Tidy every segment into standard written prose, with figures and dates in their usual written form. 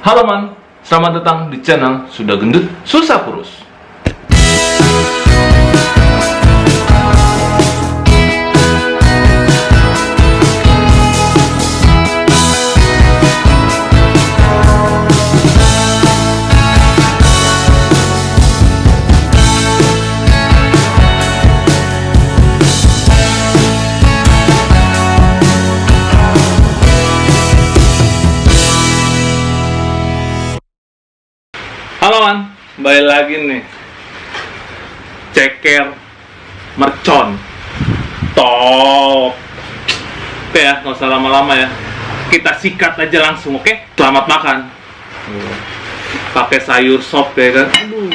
Halo man, selamat datang di channel Sudah Gendut Susah Kurus. Halo man, kembali lagi nih. Ceker mercon top. Oke ya, nggak usah lama-lama ya. Kita sikat aja langsung, oke? Selamat makan. Pakai sayur sop ya kan? Aduh,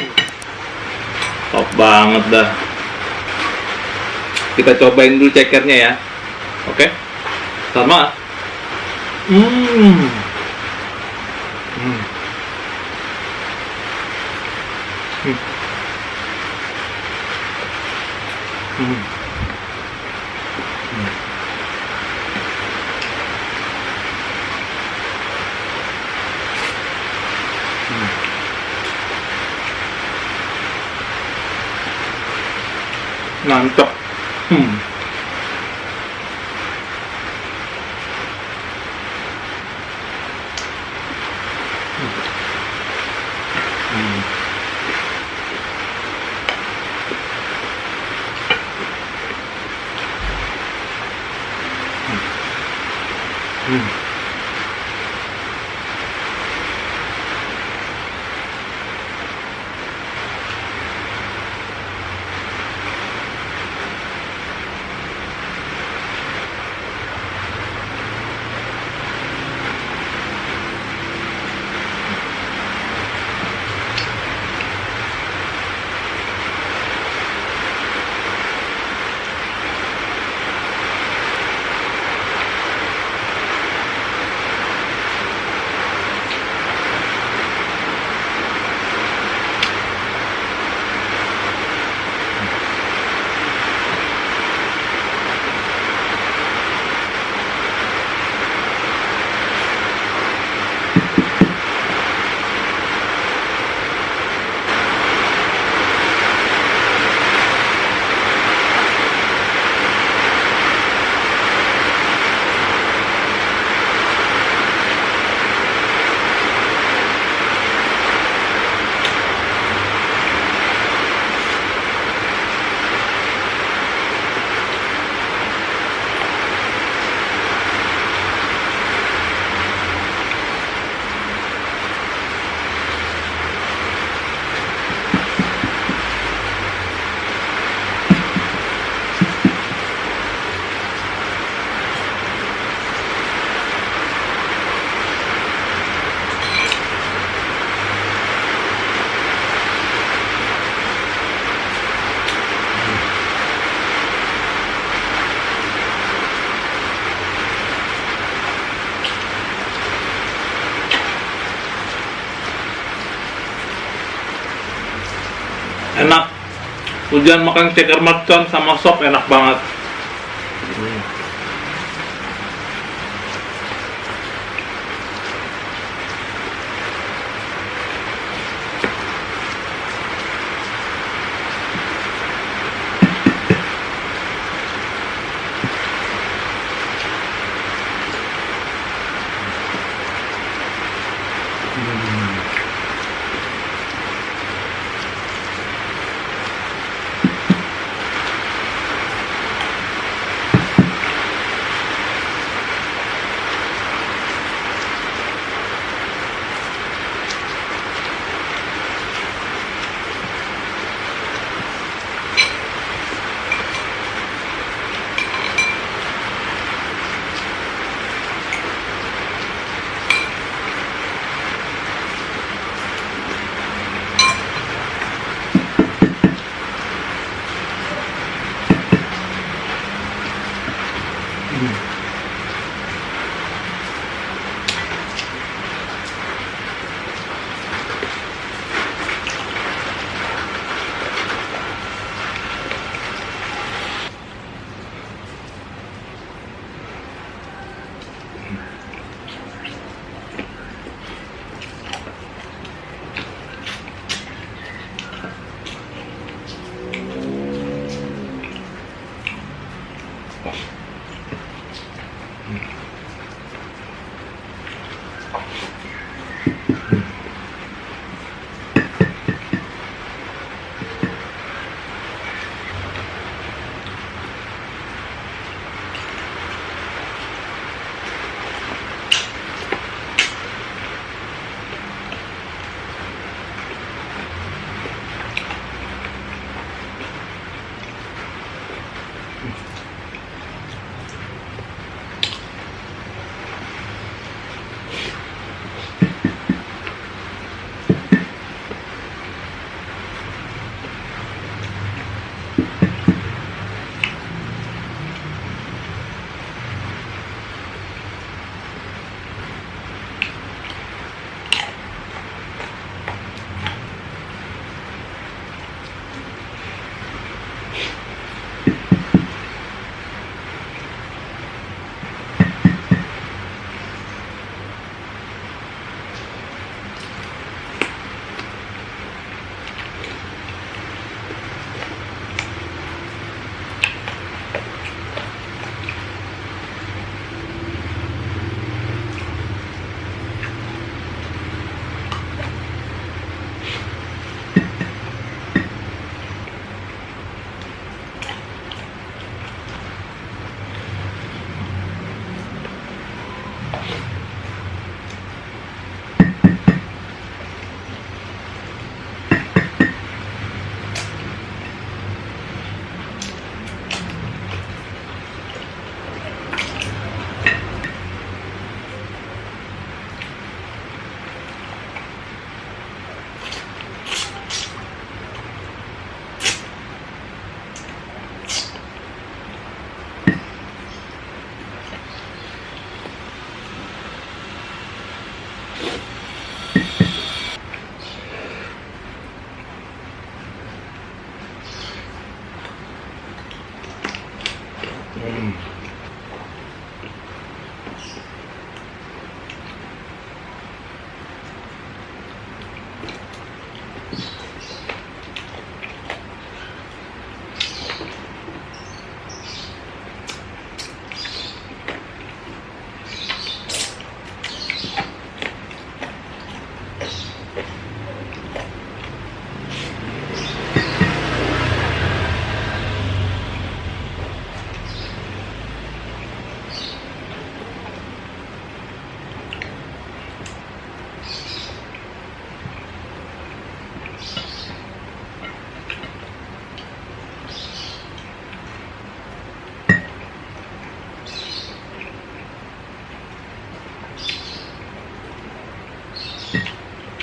top banget dah. Kita cobain dulu cekernya ya, oke? Selamat. Mantap. Enak. Hujan makan ceker mercon sama sop enak banget.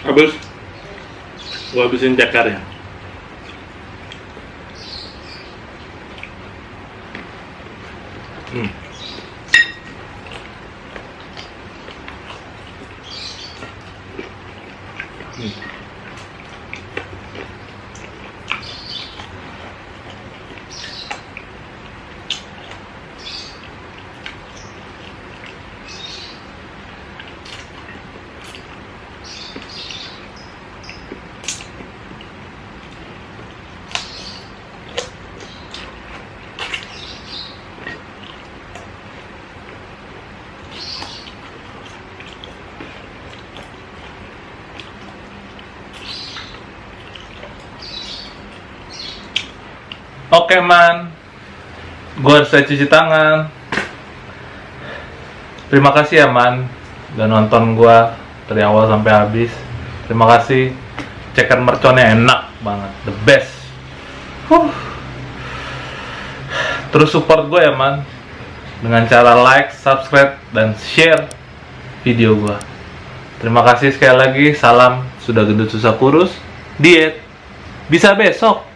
Habis gua habisin cekarnya. Oke man, gua harus cuci tangan. Terima kasih ya man, udah nonton gua dari awal sampai habis. Terima kasih. Ceker merconnya enak banget, the best. Terus support gue ya man, dengan cara like, subscribe, dan share video gua. Terima kasih sekali lagi. Salam sudah gendut susah kurus, diet bisa besok.